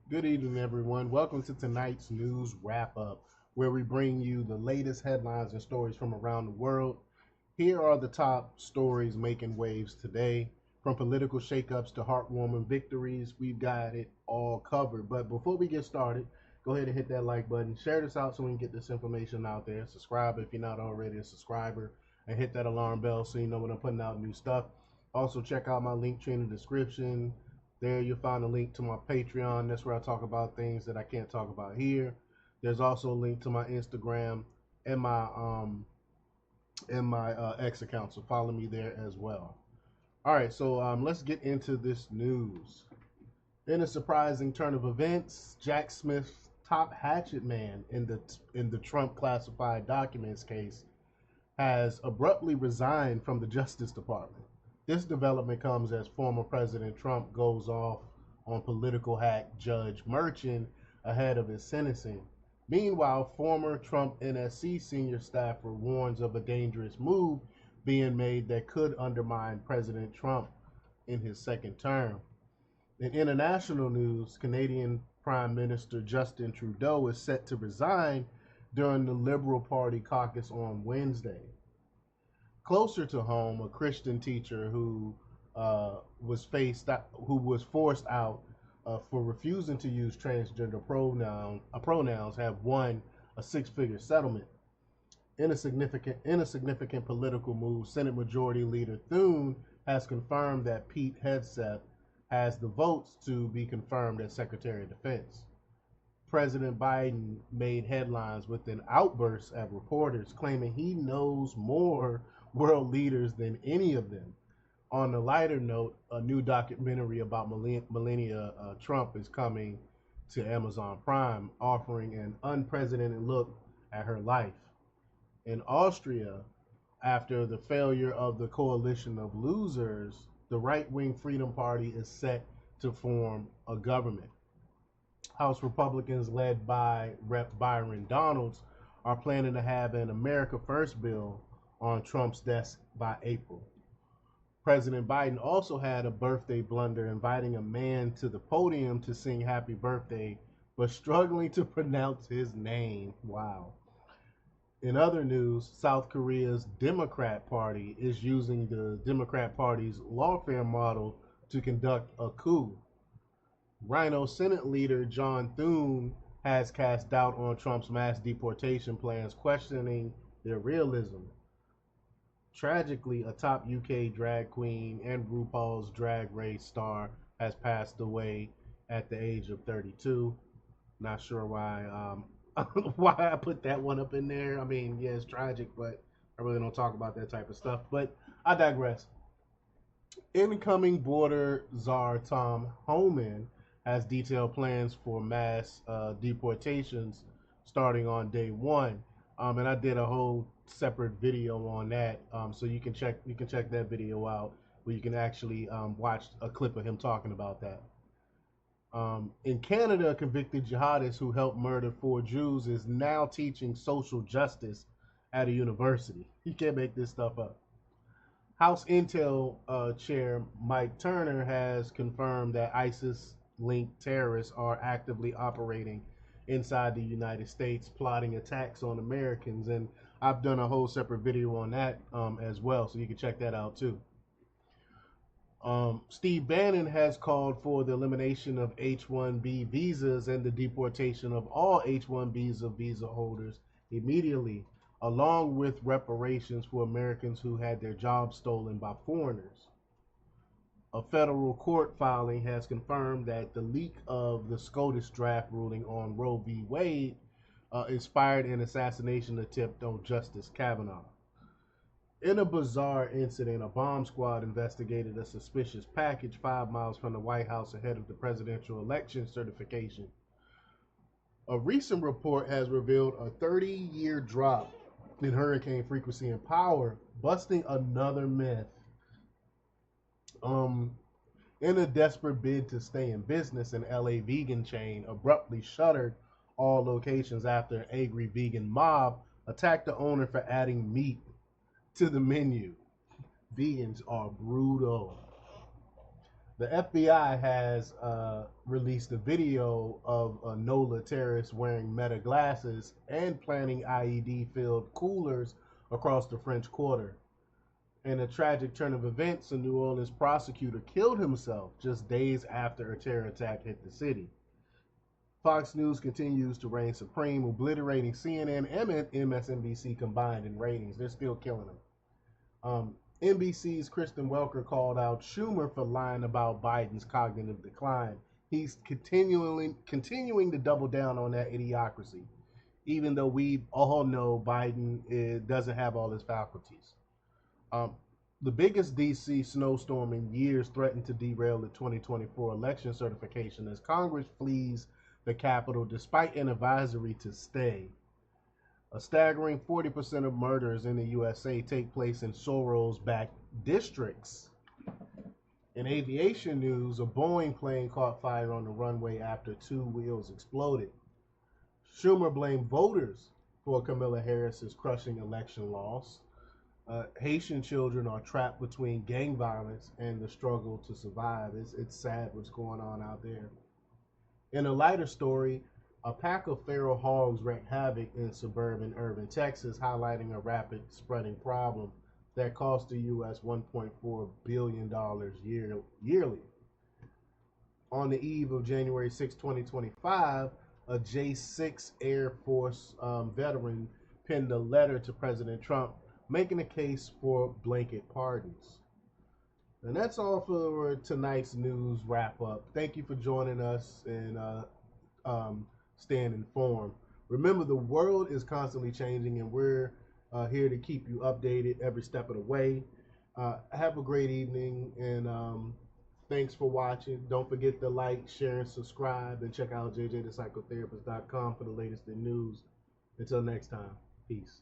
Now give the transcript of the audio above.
Good evening, everyone. Welcome to tonight's news wrap up, where we bring you the latest headlines and stories from around the world. Here are the top stories making waves today. From political shakeups to heartwarming victories, we've got it all covered. But before we get started, go ahead and hit that like button. Share this out so we can get this information out there. Subscribe if you're not already a subscriber, and hit that alarm bell so you know when I'm putting out new stuff. Also, check out my link tree in the description. There you'll find a link to my Patreon. That's where I talk about things that I can't talk about here. There's also a link to my Instagram and my X account. So follow me there as well. All right, so let's get into this news. In a surprising turn of events, Jack Smith's top hatchet man in the Trump classified documents case has abruptly resigned from the Justice Department. This development comes as former President Trump goes off on political hack Judge Merchan ahead of his sentencing. Meanwhile, former Trump NSC senior staffer warns of a dangerous move being made that could undermine President Trump in his second term. In international news, Canadian Prime Minister Justin Trudeau is set to resign during the Liberal Party caucus on Wednesday. Closer to home, a Christian teacher who was forced out for refusing to use transgender pronouns have won a six-figure settlement. In a significant political move, Senate Majority Leader Thune has confirmed that Pete Hegseth has the votes to be confirmed as Secretary of Defense. President Biden made headlines with an outburst at reporters claiming he knows more world leaders than any of them. On a lighter note, a new documentary about Melania Trump is coming to Amazon Prime, offering an unprecedented look at her life. In Austria, after the failure of the coalition of losers, the right wing Freedom Party is set to form a government. House Republicans, led by Rep. Byron Donalds, are planning to have an America First bill on Trump's desk by April. President Biden also had a birthday blunder, inviting a man to the podium to sing happy birthday, but struggling to pronounce his name. Wow. In other news, South Korea's Democrat Party is using the Democrat Party's lawfare model to conduct a coup. Rhino Senate leader John Thune has cast doubt on Trump's mass deportation plans, questioning their realism. Tragically, a top UK drag queen and RuPaul's Drag Race star has passed away at the age of 32. Not sure why why I put that one up in there. I mean, yeah, it's tragic, but I really don't talk about that type of stuff. But I digress. Incoming border czar Tom Homan has detailed plans for mass deportations starting on day one, and I did a whole separate video on that, so you can check that video out where you can actually watch a clip of him talking about that. In Canada, a convicted jihadist who helped murder four Jews is now teaching social justice at a university. You can't make this stuff up. House Intel Chair Mike Turner has confirmed that ISIS linked terrorists are actively operating inside the United States, plotting attacks on Americans. And I've done a whole separate video on that as well, so you can check that out too. Steve Bannon has called for the elimination of H-1B visas and the deportation of all H-1B visa holders immediately, along with reparations for Americans who had their jobs stolen by foreigners. A federal court filing has confirmed that the leak of the SCOTUS draft ruling on Roe v. Wade inspired an assassination attempt on Justice Kavanaugh. In a bizarre incident, a bomb squad investigated a suspicious package 5 miles from the White House ahead of the presidential election certification. A recent report has revealed a 30-year drop in hurricane frequency and power, busting another myth. Um, in a desperate bid to stay in business, an LA vegan chain abruptly shuttered all locations after an angry vegan mob attacked the owner for adding meat to the menu. Vegans are brutal. The FBI has released a video of a NOLA terrorist wearing Meta glasses and planting IED-filled coolers across the French Quarter. In a tragic turn of events, a New Orleans prosecutor killed himself just days after a terror attack hit the city. Fox News continues to reign supreme, obliterating CNN and MSNBC combined in ratings. They're still killing them. NBC's Kristen Welker called out Schumer for lying about Biden's cognitive decline. He's continuing to double down on that idiocracy, even though we all know Biden doesn't have all his faculties. The biggest D.C. snowstorm in years threatened to derail the 2024 election certification as Congress flees the Capitol despite an advisory to stay. A staggering 40% of murders in the USA take place in Soros-backed districts. In aviation news, a Boeing plane caught fire on the runway after two wheels exploded. Schumer blamed voters for Kamala Harris's crushing election loss. Haitian children are trapped between gang violence and the struggle to survive. It's sad what's going on out there. In a lighter story, a pack of feral hogs wreaked havoc in suburban urban Texas, highlighting a rapid spreading problem that cost the U.S. $1.4 billion yearly. On the eve of January 6, 2025, a J-6 Air Force veteran penned a letter to President Trump making a case for blanket pardons. And that's all for tonight's news wrap up. Thank you for joining us and staying informed. Remember, the world is constantly changing, and we're here to keep you updated every step of the way. Have a great evening, and thanks for watching. Don't forget to like, share, and subscribe, and check out jjthepsychotherapist.com for the latest in news. Until next time, peace.